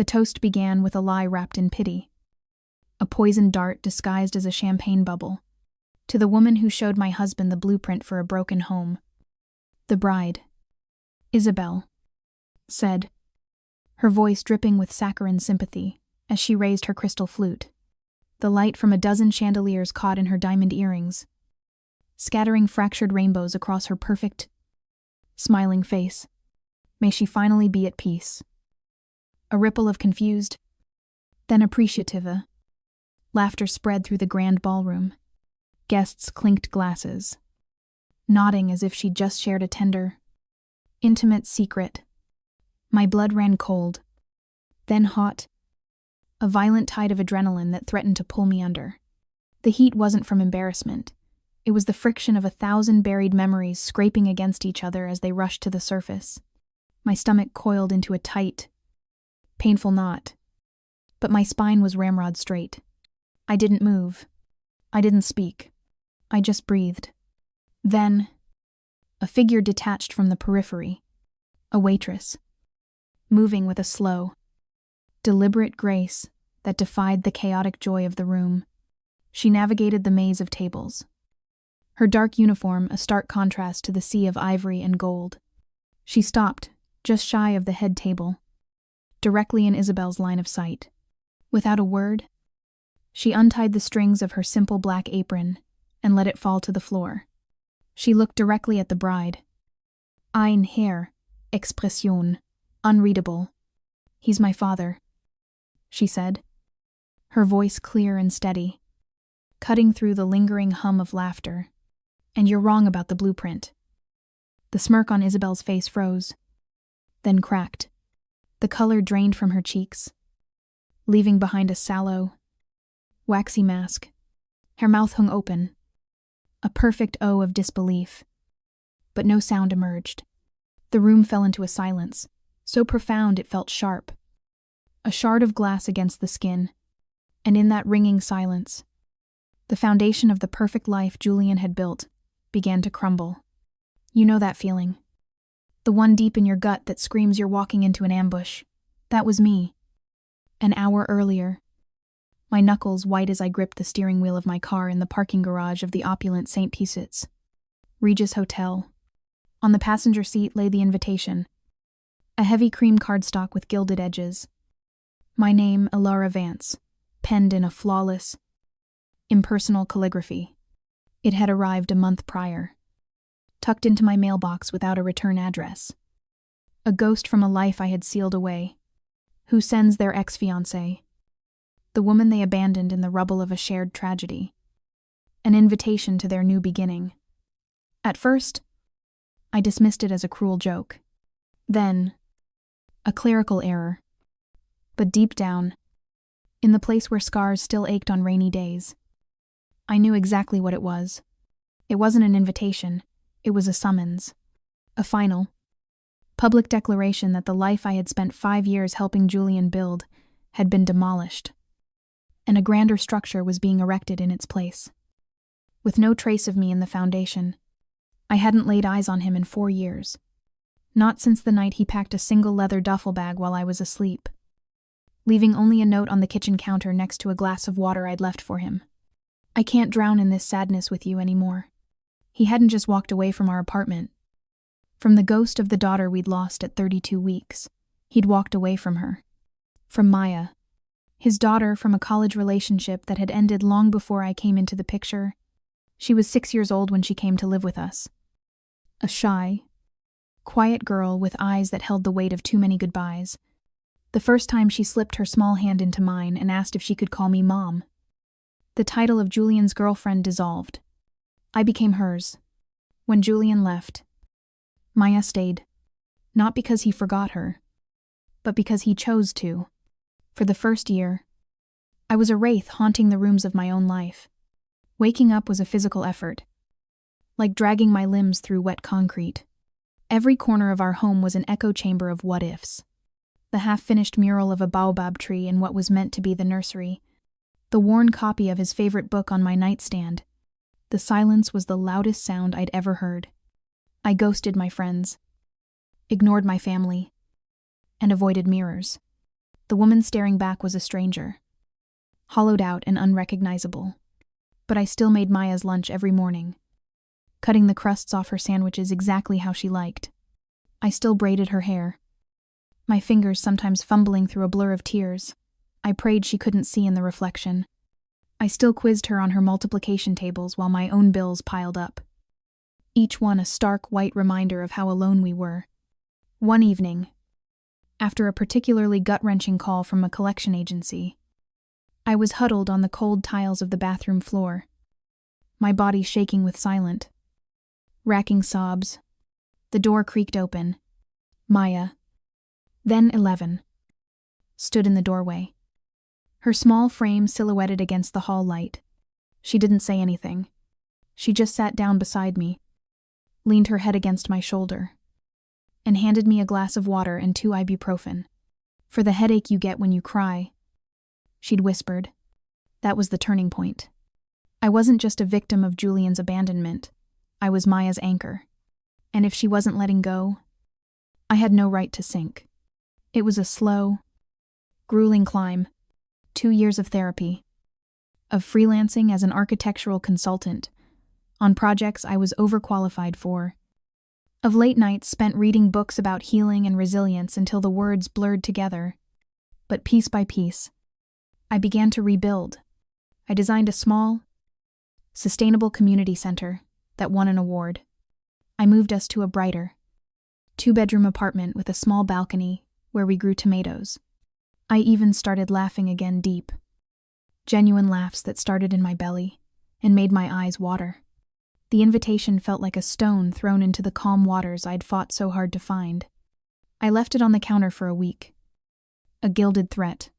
The toast began with a lie wrapped in pity. A poisoned dart disguised as a champagne bubble. To the woman who showed my husband the blueprint for a broken home. The bride, Isabel, said, her voice dripping with saccharine sympathy as she raised her crystal flute. The light from a dozen chandeliers caught in her diamond earrings, scattering fractured rainbows across her perfect, smiling face. May she finally be at peace. A ripple of confused, then appreciative laughter spread through the grand ballroom. Guests clinked glasses, nodding as if she'd just shared a tender, intimate secret. My blood ran cold, then hot, a violent tide of adrenaline that threatened to pull me under. The heat wasn't from embarrassment. It was the friction of 1,000 buried memories scraping against each other as they rushed to the surface. My stomach coiled into a tight, painful knot, but my spine was ramrod straight. I didn't move. I didn't speak. I just breathed. Then, a figure detached from the periphery, a waitress, moving with a slow, deliberate grace that defied the chaotic joy of the room. She navigated the maze of tables, her dark uniform a stark contrast to the sea of ivory and gold. She stopped, just shy of the head table, directly in Isabel's line of sight. Without a word, she untied the strings of her simple black apron and let it fall to the floor. She looked directly at the bride. Ein Herr, Expression, unreadable. He's my father, she said, her voice clear and steady, cutting through the lingering hum of laughter. And you're wrong about the blueprint. The smirk on Isabel's face froze, then cracked. The color drained from her cheeks, leaving behind a sallow, waxy mask. Her mouth hung open, a perfect O of disbelief, but no sound emerged. The room fell into a silence, so profound it felt sharp. A shard of glass against the skin, and in that ringing silence, the foundation of the perfect life Julian had built began to crumble. You know that feeling. The one deep in your gut that screams you're walking into an ambush. That was me. An hour earlier, my knuckles white as I gripped the steering wheel of my car in the parking garage of the opulent St. Pisit's Regis Hotel. On the passenger seat lay the invitation, a heavy cream cardstock with gilded edges. My name, Elara Vance, penned in a flawless, impersonal calligraphy. It had arrived a month prior, tucked into my mailbox without a return address. A ghost from a life I had sealed away. Who sends their ex-fiancé? The woman they abandoned in the rubble of a shared tragedy. An invitation to their new beginning. At first, I dismissed it as a cruel joke. Then, a clerical error. But deep down, in the place where scars still ached on rainy days, I knew exactly what it was. It wasn't an invitation, it was a summons. A final, public declaration that the life I had spent 5 years helping Julian build had been demolished, and a grander structure was being erected in its place. With no trace of me in the foundation, I hadn't laid eyes on him in 4 years. Not since the night he packed a single leather duffel bag while I was asleep, leaving only a note on the kitchen counter next to a glass of water I'd left for him. I can't drown in this sadness with you anymore. He hadn't just walked away from our apartment. From the ghost of the daughter we'd lost at 32 weeks, he'd walked away from her. From Maya, his daughter from a college relationship that had ended long before I came into the picture. She was 6 years old when she came to live with us. A shy, quiet girl with eyes that held the weight of too many goodbyes. The first time she slipped her small hand into mine and asked if she could call me Mom. The title of Julian's girlfriend dissolved. I became hers. When Julian left, Maya stayed. Not because he forgot her, but because he chose to. For the first year, I was a wraith haunting the rooms of my own life. Waking up was a physical effort, like dragging my limbs through wet concrete. Every corner of our home was an echo chamber of what-ifs. The half-finished mural of a baobab tree in what was meant to be the nursery, the worn copy of his favorite book on my nightstand. The silence was the loudest sound I'd ever heard. I ghosted my friends, ignored my family, and avoided mirrors. The woman staring back was a stranger, hollowed out and unrecognizable. But I still made Maya's lunch every morning, cutting the crusts off her sandwiches exactly how she liked. I still braided her hair, my fingers sometimes fumbling through a blur of tears. I prayed she couldn't see in the reflection. I still quizzed her on her multiplication tables while my own bills piled up, each one a stark white reminder of how alone we were. One evening, after a particularly gut-wrenching call from a collection agency, I was huddled on the cold tiles of the bathroom floor, my body shaking with silent, racking sobs. The door creaked open. Maya, then 11, stood in the doorway, her small frame silhouetted against the hall light. She didn't say anything. She just sat down beside me, leaned her head against my shoulder, and handed me a glass of water and 2 ibuprofen. "For the headache you get when you cry," she'd whispered. That was the turning point. I wasn't just a victim of Julian's abandonment. I was Maya's anchor. And if she wasn't letting go, I had no right to sink. It was a slow, grueling climb. 2 years of therapy, of freelancing as an architectural consultant on projects I was overqualified for, of late nights spent reading books about healing and resilience until the words blurred together. But piece by piece, I began to rebuild. I designed a small, sustainable community center that won an award. I moved us to a brighter, 2-bedroom apartment with a small balcony where we grew tomatoes. I even started laughing again, deep, genuine laughs that started in my belly and made my eyes water. The invitation felt like a stone thrown into the calm waters I'd fought so hard to find. I left it on the counter for a week. A gilded threat.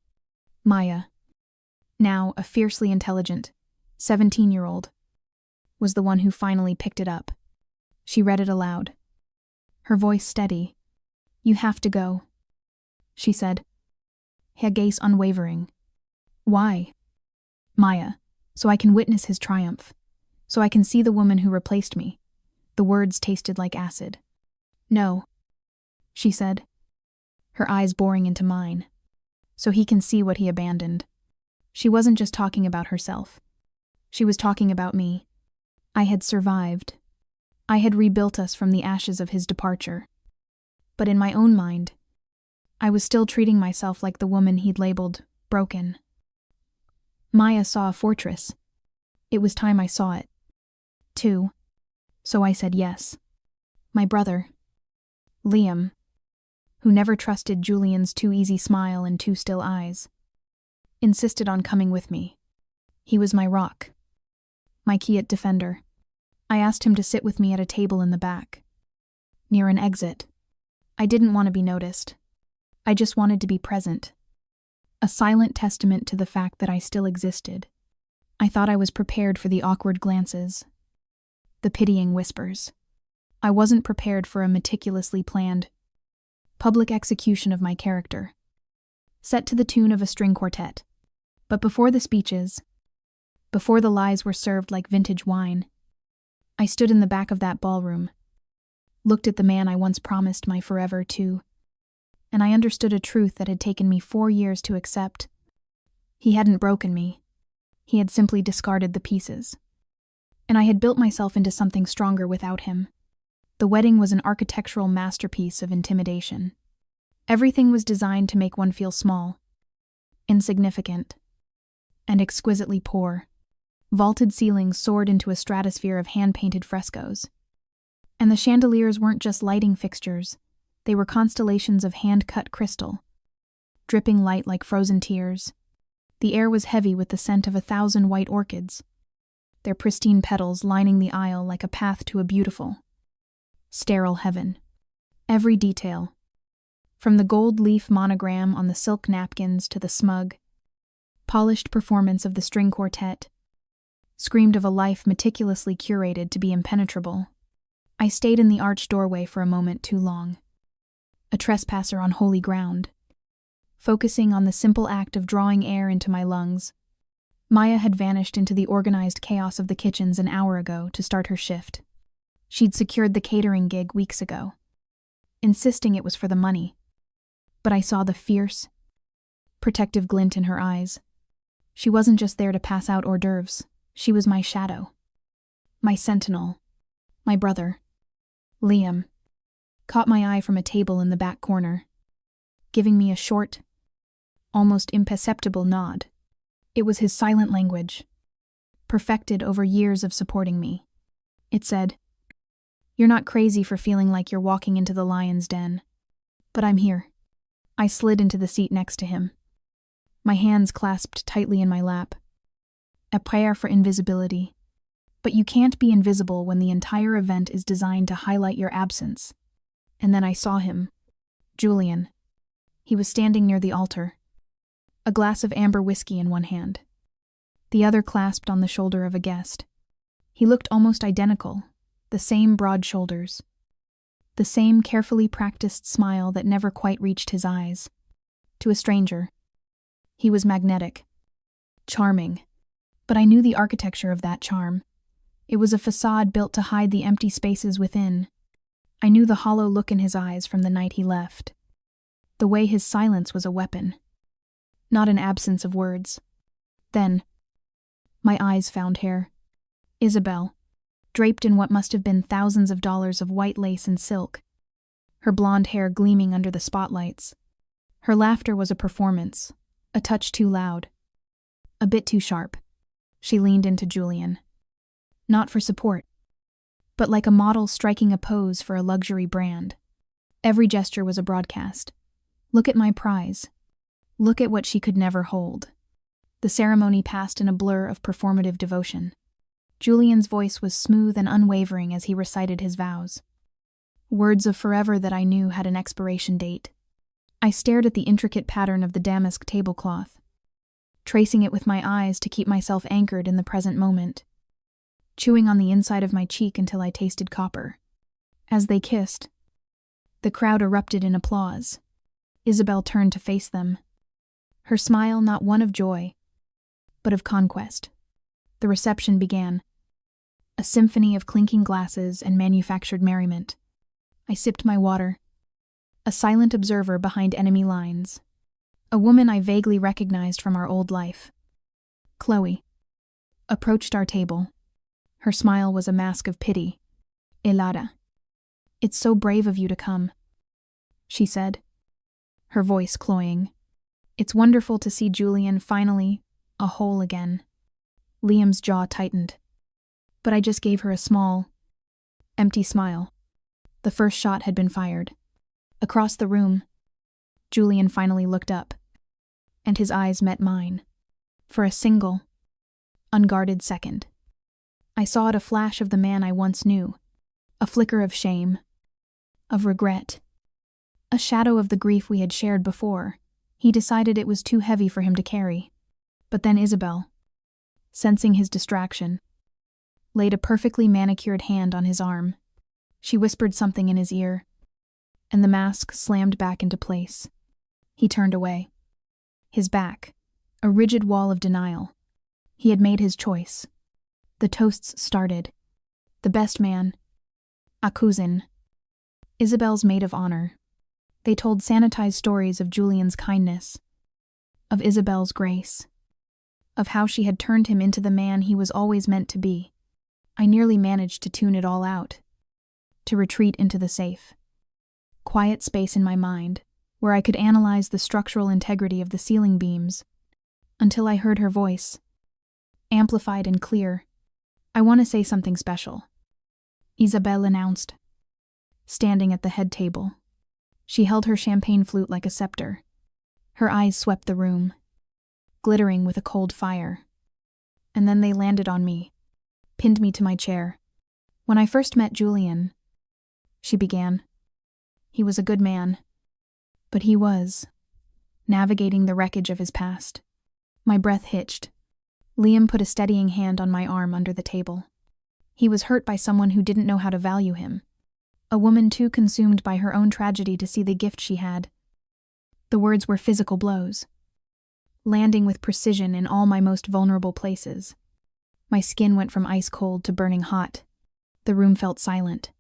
Maya, now a fiercely intelligent 17-year-old, was the one who finally picked it up. She read it aloud, her voice steady. "You have to go," she said, her gaze unwavering. "Why?" "Maya, so I can witness his triumph. So I can see the woman who replaced me." The words tasted like acid. "No," she said, her eyes boring into mine. "So he can see what he abandoned." She wasn't just talking about herself. She was talking about me. I had survived. I had rebuilt us from the ashes of his departure. But in my own mind, I was still treating myself like the woman he'd labeled broken. Maya saw a fortress. It was time I saw it, too. So I said yes. My brother, Liam, who never trusted Julian's too easy smile and too still eyes, insisted on coming with me. He was my rock, my quiet defender. I asked him to sit with me at a table in the back, near an exit. I didn't want to be noticed. I just wanted to be present. A silent testament to the fact that I still existed. I thought I was prepared for the awkward glances, the pitying whispers. I wasn't prepared for a meticulously planned public execution of my character, set to the tune of a string quartet. But before the speeches, before the lies were served like vintage wine, I stood in the back of that ballroom, looked at the man I once promised my forever to, and I understood a truth that had taken me 4 years to accept. He hadn't broken me. He had simply discarded the pieces. And I had built myself into something stronger without him. The wedding was an architectural masterpiece of intimidation. Everything was designed to make one feel small, insignificant, and exquisitely poor. Vaulted ceilings soared into a stratosphere of hand-painted frescoes. And the chandeliers weren't just lighting fixtures. They were constellations of hand-cut crystal, dripping light like frozen tears. The air was heavy with the scent of 1,000 white orchids, their pristine petals lining the aisle like a path to a beautiful, sterile heaven. Every detail, from the gold leaf monogram on the silk napkins to the smug, polished performance of the string quartet, screamed of a life meticulously curated to be impenetrable. I stayed in the arched doorway for a moment too long, a trespasser on holy ground, focusing on the simple act of drawing air into my lungs. Maya had vanished into the organized chaos of the kitchens an hour ago to start her shift. She'd secured the catering gig weeks ago, insisting it was for the money. But I saw the fierce, protective glint in her eyes. She wasn't just there to pass out hors d'oeuvres. She was my shadow. My sentinel. My brother. Liam caught my eye from a table in the back corner, giving me a short, almost imperceptible nod. It was his silent language, perfected over years of supporting me. It said, "You're not crazy for feeling like you're walking into the lion's den. But I'm here." I slid into the seat next to him, my hands clasped tightly in my lap. A prayer for invisibility. But you can't be invisible when the entire event is designed to highlight your absence. And then I saw him. Julian. He was standing near the altar, a glass of amber whiskey in one hand, the other clasped on the shoulder of a guest. He looked almost identical, the same broad shoulders, the same carefully practiced smile that never quite reached his eyes. To a stranger, he was magnetic, charming, but I knew the architecture of that charm. It was a facade built to hide the empty spaces within. I knew the hollow look in his eyes from the night he left, the way his silence was a weapon, not an absence of words. Then, my eyes found her. Isabel, draped in what must have been thousands of dollars of white lace and silk, her blonde hair gleaming under the spotlights. Her laughter was a performance, a touch too loud, a bit too sharp. She leaned into Julian, not for support, but like a model striking a pose for a luxury brand. Every gesture was a broadcast. Look at my prize. Look at what she could never hold. The ceremony passed in a blur of performative devotion. Julian's voice was smooth and unwavering as he recited his vows. Words of forever that I knew had an expiration date. I stared at the intricate pattern of the damask tablecloth, tracing it with my eyes to keep myself anchored in the present moment, chewing on the inside of my cheek until I tasted copper. As they kissed, the crowd erupted in applause. Isabel turned to face them, her smile not one of joy, but of conquest. The reception began, a symphony of clinking glasses and manufactured merriment. I sipped my water, a silent observer behind enemy lines. A woman I vaguely recognized from our old life, Chloe, approached our table. Her smile was a mask of pity. "Elada, it's so brave of you to come," she said, her voice cloying. "It's wonderful to see Julian finally a whole again." Liam's jaw tightened, but I just gave her a small, empty smile. The first shot had been fired. Across the room, Julian finally looked up, and his eyes met mine. For a single, unguarded second, I saw it, a flash of the man I once knew, a flicker of shame, of regret, a shadow of the grief we had shared before. He decided it was too heavy for him to carry. But then Isabel, sensing his distraction, laid a perfectly manicured hand on his arm. She whispered something in his ear, and the mask slammed back into place. He turned away. His back, a rigid wall of denial. He had made his choice. The toasts started. The best man, a cousin, Isabel's maid of honor. They told sanitized stories of Julian's kindness, of Isabel's grace, of how she had turned him into the man he was always meant to be. I nearly managed to tune it all out, to retreat into the safe, quiet space in my mind, where I could analyze the structural integrity of the ceiling beams, until I heard her voice, amplified and clear. "I want to say something special," Isabel announced, standing at the head table. She held her champagne flute like a scepter. Her eyes swept the room, glittering with a cold fire. And then they landed on me, pinned me to my chair. "When I first met Julian," she began, "he was a good man, but he was navigating the wreckage of his past." My breath hitched. Liam put a steadying hand on my arm under the table. He was hurt by someone who didn't know how to value him, a woman too consumed by her own tragedy to see the gift she had. The words were physical blows, landing with precision in all my most vulnerable places. My skin went from ice cold to burning hot. The room felt silent.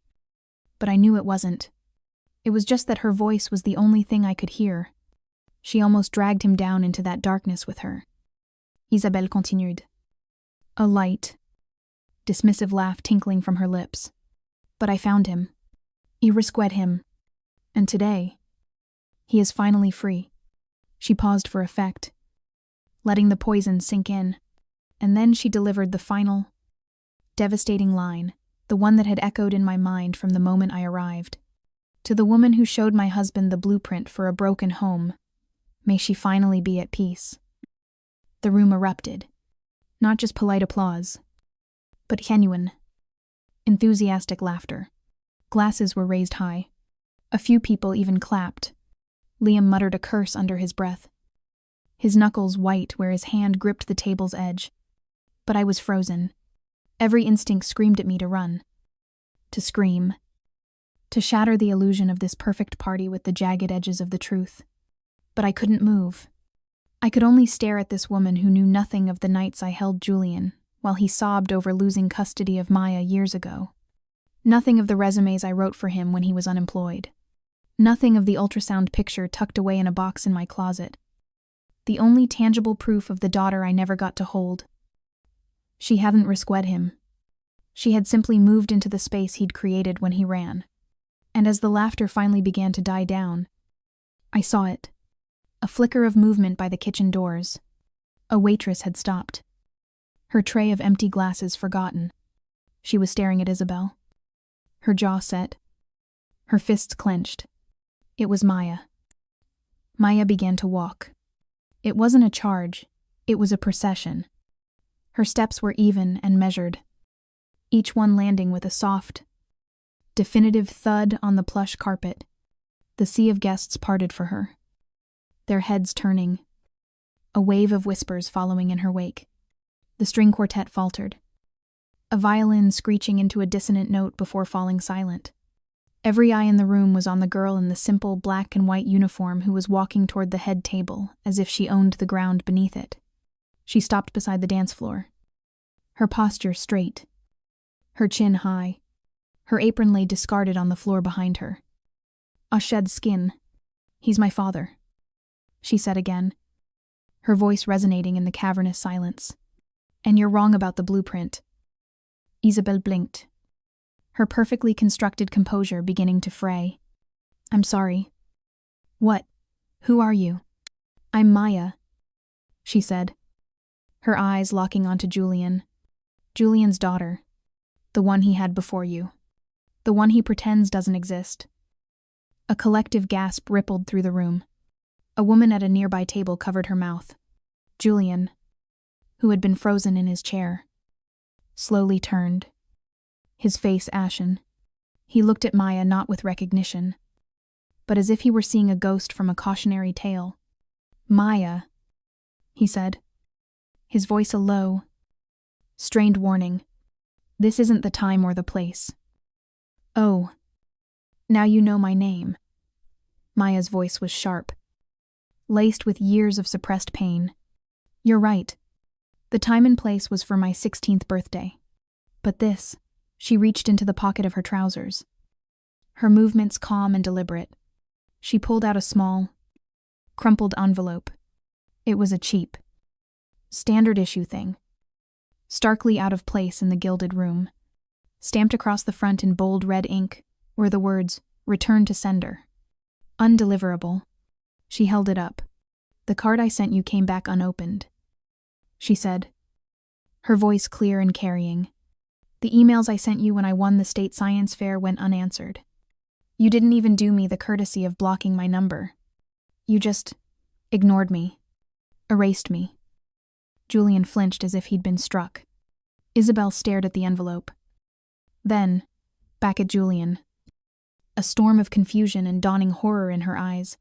But I knew it wasn't. It was just that her voice was the only thing I could hear. She almost dragged him down into that darkness with her. Isabelle continued. A light, dismissive laugh tinkling from her lips. But I found him. I rescued him. And today, he is finally free. She paused for effect, letting the poison sink in, and then she delivered the final, devastating line, the one that had echoed in my mind from the moment I arrived. To the woman who showed my husband the blueprint for a broken home, may she finally be at peace. The room erupted. Not just polite applause, but genuine, enthusiastic laughter. Glasses were raised high. A few people even clapped. Liam muttered a curse under his breath, his knuckles white where his hand gripped the table's edge. But I was frozen. Every instinct screamed at me to run. To scream. To shatter the illusion of this perfect party with the jagged edges of the truth. But I couldn't move. I could only stare at this woman who knew nothing of the nights I held Julian, while he sobbed over losing custody of Maya years ago. Nothing of the resumes I wrote for him when he was unemployed. Nothing of the ultrasound picture tucked away in a box in my closet. The only tangible proof of the daughter I never got to hold. She hadn't rescued him. She had simply moved into the space he'd created when he ran. And as the laughter finally began to die down, I saw it. A flicker of movement by the kitchen doors. A waitress had stopped. Her tray of empty glasses forgotten. She was staring at Isabelle. Her jaw set. Her fists clenched. It was Maya. Maya began to walk. It wasn't a charge. It was a procession. Her steps were even and measured, each one landing with a soft, definitive thud on the plush carpet. The sea of guests parted for her, their heads turning, a wave of whispers following in her wake. The string quartet faltered, a violin screeching into a dissonant note before falling silent. Every eye in the room was on the girl in the simple black and white uniform who was walking toward the head table as if she owned the ground beneath it. She stopped beside the dance floor, her posture straight, her chin high. Her apron lay discarded on the floor behind her. "A shed skin. He's my father," she said again, her voice resonating in the cavernous silence. "And you're wrong about the blueprint." Isabelle blinked, her perfectly constructed composure beginning to fray. "I'm sorry." "What? Who are you?" "I'm Maya," she said, her eyes locking onto Julian. "Julian's daughter. The one he had before you. The one he pretends doesn't exist." A collective gasp rippled through the room. A woman at a nearby table covered her mouth. Julian, who had been frozen in his chair, slowly turned, his face ashen. He looked at Maya not with recognition, but as if he were seeing a ghost from a cautionary tale. "Maya," he said, his voice a low, strained warning. "This isn't the time or the place." "Oh, now you know my name." Maya's voice was sharp, laced with years of suppressed pain. "You're right. The time and place was for my 16th birthday. But this," she reached into the pocket of her trousers, her movements calm and deliberate. She pulled out a small, crumpled envelope. It was a cheap, standard issue thing, starkly out of place in the gilded room. Stamped across the front in bold red ink were the words, "Return to sender." "Undeliverable." She held it up. "The card I sent you came back unopened," she said, her voice clear and carrying. "The emails I sent you when I won the state science fair went unanswered. You didn't even do me the courtesy of blocking my number. You just ignored me, erased me." Julian flinched as if he'd been struck. Isabelle stared at the envelope. Then, back at Julian. A storm of confusion and dawning horror in her eyes.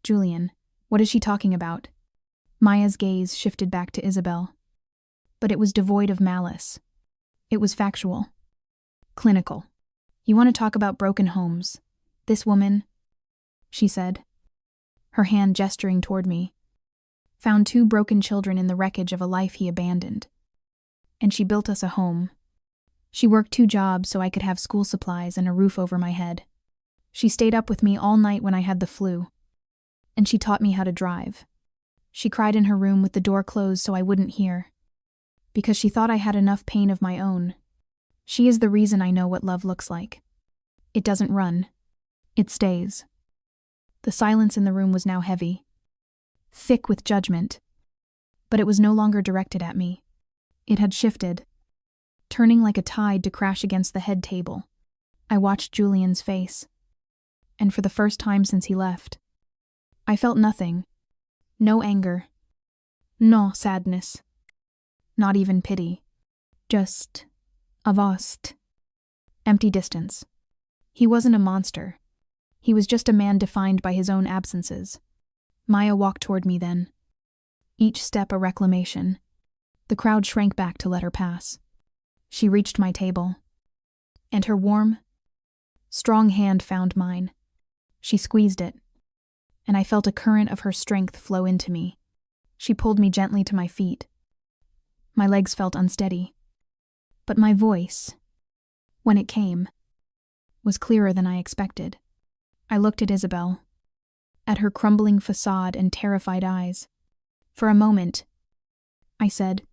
"Julian, what is she talking about?" Maya's gaze shifted back to Isabelle. But it was devoid of malice. It was factual. Clinical. "You want to talk about broken homes? This woman," she said, her hand gesturing toward me, "found 2 broken children in the wreckage of a life he abandoned. And she built us a home. She worked 2 jobs so I could have school supplies and a roof over my head. She stayed up with me all night when I had the flu. And she taught me how to drive. She cried in her room with the door closed so I wouldn't hear. Because she thought I had enough pain of my own. She is the reason I know what love looks like. It doesn't run. It stays. The silence in the room was now heavy, thick with judgment. But it was no longer directed at me. It had shifted, turning like a tide to crash against the head table. I watched Julian's face. And for the first time since he left, I felt nothing. No anger. No sadness. Not even pity. Just a vast, empty distance. He wasn't a monster. He was just a man defined by his own absences. Maya walked toward me then. Each step a reclamation. The crowd shrank back to let her pass. She reached my table. And her warm, strong hand found mine. She squeezed it. And I felt a current of her strength flow into me. She pulled me gently to my feet. My legs felt unsteady. But my voice, when it came, was clearer than I expected. I looked at Isabel, at her crumbling facade and terrified eyes. For a moment, I said,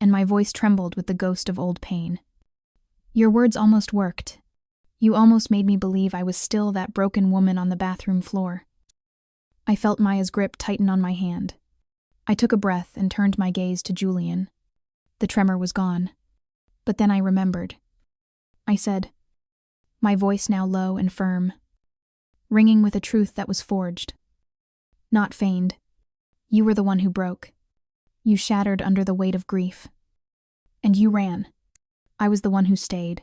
and my voice trembled with the ghost of old pain. Your words almost worked. You almost made me believe I was still that broken woman on the bathroom floor. I felt Maya's grip tighten on my hand. I took a breath and turned my gaze to Julian. The tremor was gone. But then I remembered. I said, my voice now low and firm, ringing with a truth that was forged, not feigned. You were the one who broke. You shattered under the weight of grief. And you ran. I was the one who stayed.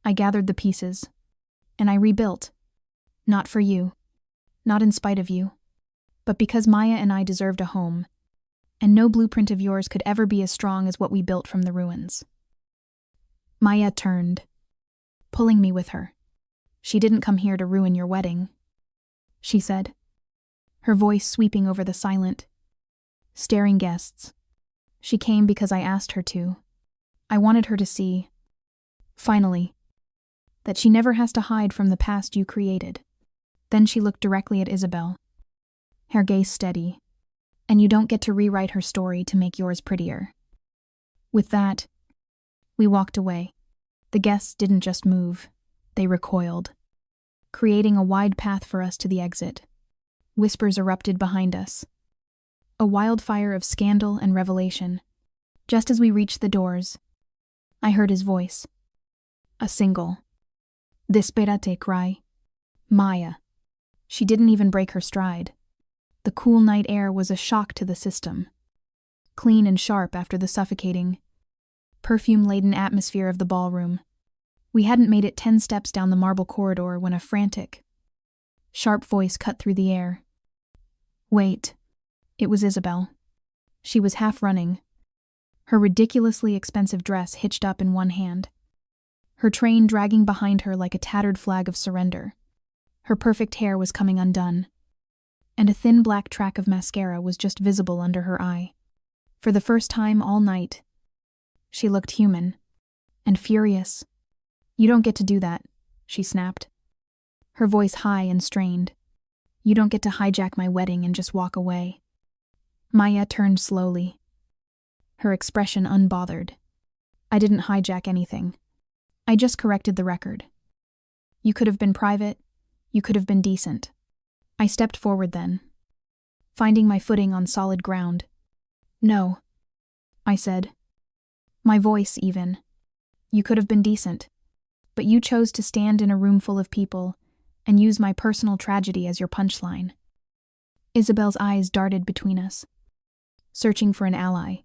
I gathered the pieces, and I rebuilt. Not for you, not in spite of you, but because Maya and I deserved a home, and no blueprint of yours could ever be as strong as what we built from the ruins. Maya turned, pulling me with her. She didn't come here to ruin your wedding, she said, her voice sweeping over the silent, staring guests. She came because I asked her to. I wanted her to see, finally, that she never has to hide from the past you created. Then she looked directly at Isabel, her gaze steady, and you don't get to rewrite her story to make yours prettier. With that, we walked away. The guests didn't just move, they recoiled, creating a wide path for us to the exit. Whispers erupted behind us, a wildfire of scandal and revelation. Just as we reached the doors, I heard his voice. A single, desperate cry. Maya. She didn't even break her stride. The cool night air was a shock to the system, clean and sharp after the suffocating, perfume-laden atmosphere of the ballroom. We hadn't made it 10 steps down the marble corridor when a frantic, sharp voice cut through the air. Wait. It was Isabel. She was half running, her ridiculously expensive dress hitched up in one hand, her train dragging behind her like a tattered flag of surrender. Her perfect hair was coming undone, and a thin black track of mascara was just visible under her eye. For the first time all night, she looked human and furious. You don't get to do that, she snapped, her voice high and strained. You don't get to hijack my wedding and just walk away. Maya turned slowly, her expression unbothered. I didn't hijack anything. I just corrected the record. You could have been private, you could have been decent. I stepped forward then, finding my footing on solid ground. No, I said, my voice even. You could have been decent, but you chose to stand in a room full of people and use my personal tragedy as your punchline. Isabel's eyes darted between us, searching for an ally,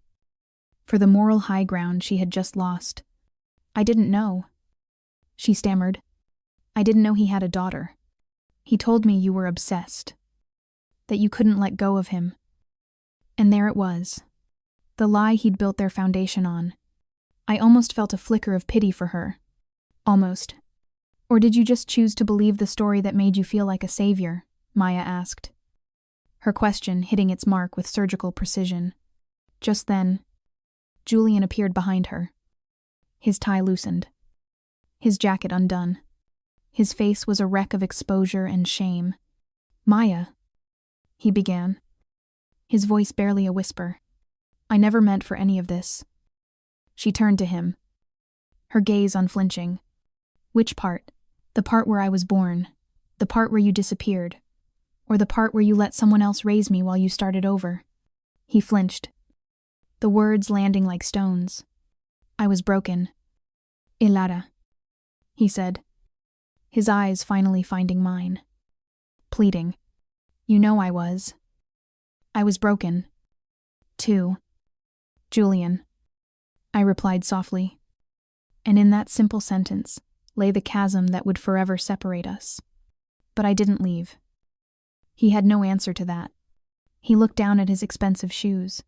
for the moral high ground she had just lost. I didn't know, she stammered. I didn't know he had a daughter. He told me you were obsessed, that you couldn't let go of him. And there it was, the lie he'd built their foundation on. I almost felt a flicker of pity for her. Almost. Or did you just choose to believe the story that made you feel like a savior? Maya asked, her question hitting its mark with surgical precision. Just then, Julian appeared behind her. His tie loosened, his jacket undone. His face was a wreck of exposure and shame. Maya, he began, his voice barely a whisper. I never meant for any of this. She turned to him, her gaze unflinching. Which part? The part where I was born, the part where you disappeared, or the part where you let someone else raise me while you started over? He flinched, the words landing like stones. I was broken. Ilara, he said, his eyes finally finding mine. Pleading. You know I was. I was broken. Too. Julian. I replied softly. And in that simple sentence lay the chasm that would forever separate us. But I didn't leave. He had no answer to that. He looked down at his expensive shoes.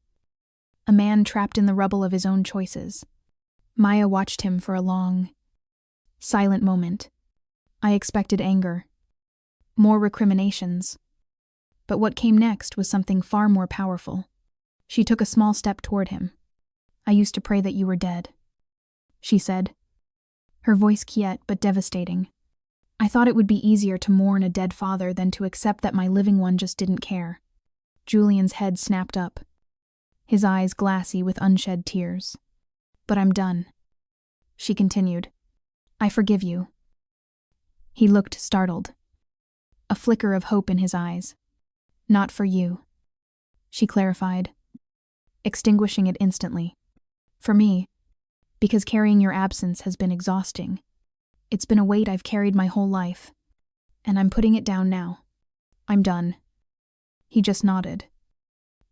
A man trapped in the rubble of his own choices. Maya watched him for a long, silent moment. I expected anger, more recriminations. But what came next was something far more powerful. She took a small step toward him. I used to pray that you were dead, she said, her voice quiet but devastating. I thought it would be easier to mourn a dead father than to accept that my living one just didn't care. Julian's head snapped up, his eyes glassy with unshed tears. But I'm done, she continued. I forgive you. He looked startled, a flicker of hope in his eyes. Not for you, she clarified, extinguishing it instantly. For me, because carrying your absence has been exhausting. It's been a weight I've carried my whole life, and I'm putting it down now. I'm done. He just nodded.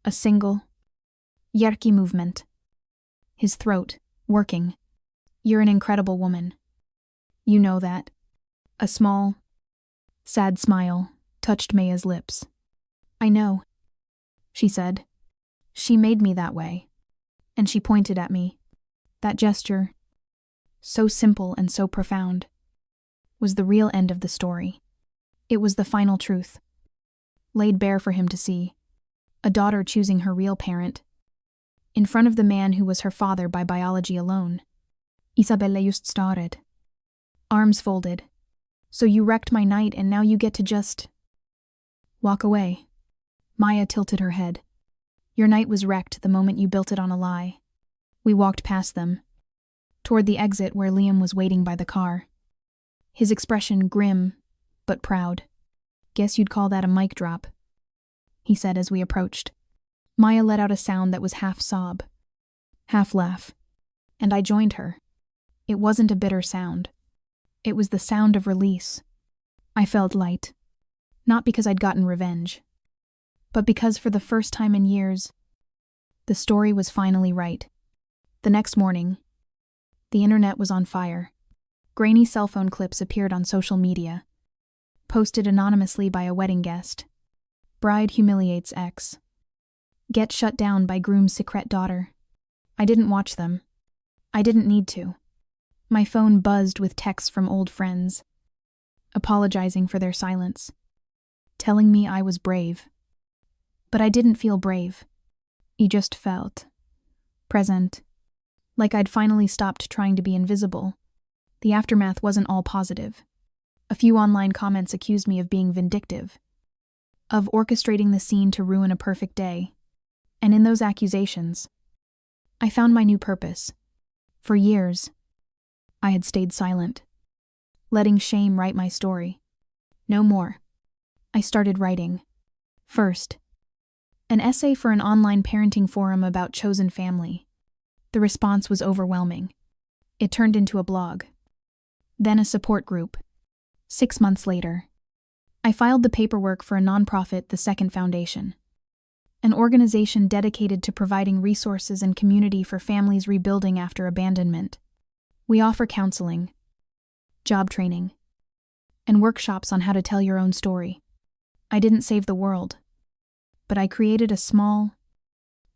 A single, yerky movement. His throat, working. You're an incredible woman. You know that. A small, sad smile touched Maya's lips. I know, she said. She made me that way. And she pointed at me. That gesture, so simple and so profound, was the real end of the story. It was the final truth, laid bare for him to see. A daughter choosing her real parent, in front of the man who was her father by biology alone. Isabella just started. Arms folded. So you wrecked my night and now you get to just walk away. Maya tilted her head. Your night was wrecked the moment you built it on a lie. We walked past them, toward the exit where Liam was waiting by the car. His expression grim, but proud. Guess you'd call that a mic drop, he said as we approached. Maya let out a sound that was half sob, half laugh, and I joined her. It wasn't a bitter sound. It was the sound of release. I felt light, not because I'd gotten revenge, but because for the first time in years, the story was finally right. The next morning, the internet was on fire. Grainy cell phone clips appeared on social media, posted anonymously by a wedding guest. Bride humiliates ex. Get shut down by groom's secret daughter. I didn't watch them. I didn't need to. My phone buzzed with texts from old friends, apologizing for their silence, telling me I was brave. But I didn't feel brave. I just felt present. Like I'd finally stopped trying to be invisible. The aftermath wasn't all positive. A few online comments accused me of being vindictive, of orchestrating the scene to ruin a perfect day. And in those accusations, I found my new purpose. For years, I had stayed silent, letting shame write my story. No more. I started writing. First, an essay for an online parenting forum about chosen family. The response was overwhelming. It turned into a blog. Then a support group. 6 months later, I filed the paperwork for a nonprofit, the Second Foundation, an organization dedicated to providing resources and community for families rebuilding after abandonment. We offer counseling, job training, and workshops on how to tell your own story. I didn't save the world, but I created a small,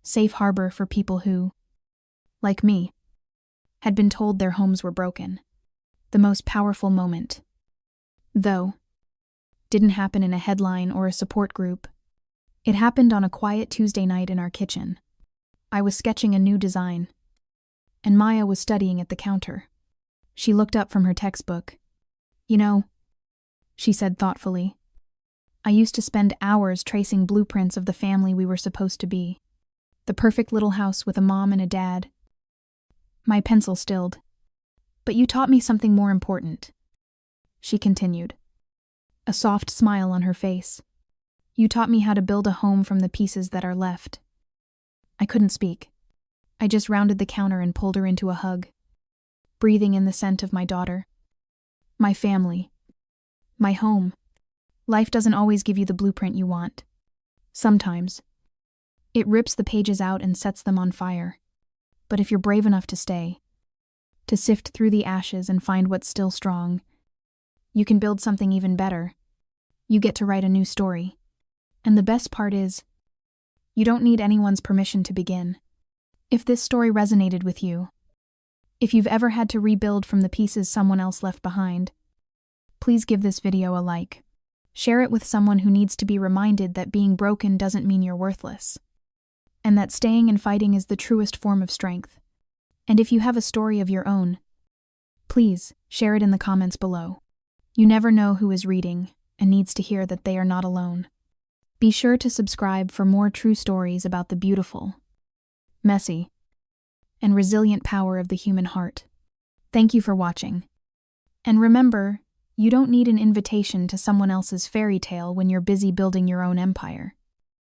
safe harbor for people who, like me, had been told their homes were broken. The most powerful moment, though, didn't happen in a headline or a support group. It happened on a quiet Tuesday night in our kitchen. I was sketching a new design, and Maya was studying at the counter. She looked up from her textbook. You know, she said thoughtfully, I used to spend hours tracing blueprints of the family we were supposed to be. The perfect little house with a mom and a dad. My pencil stilled. But you taught me something more important, she continued, a soft smile on her face. You taught me how to build a home from the pieces that are left. I couldn't speak. I just rounded the counter and pulled her into a hug, breathing in the scent of my daughter. My family. My home. Life doesn't always give you the blueprint you want. Sometimes. It rips the pages out and sets them on fire. But if you're brave enough to stay, to sift through the ashes and find what's still strong, you can build something even better. You get to write a new story. And the best part is, you don't need anyone's permission to begin. If this story resonated with you, if you've ever had to rebuild from the pieces someone else left behind, please give this video a like. Share it with someone who needs to be reminded that being broken doesn't mean you're worthless, and that staying and fighting is the truest form of strength. And if you have a story of your own, please share it in the comments below. You never know who is reading and needs to hear that they are not alone. Be sure to subscribe for more true stories about the beautiful, messy, and resilient power of the human heart. Thank you for watching. And remember, you don't need an invitation to someone else's fairy tale when you're busy building your own empire.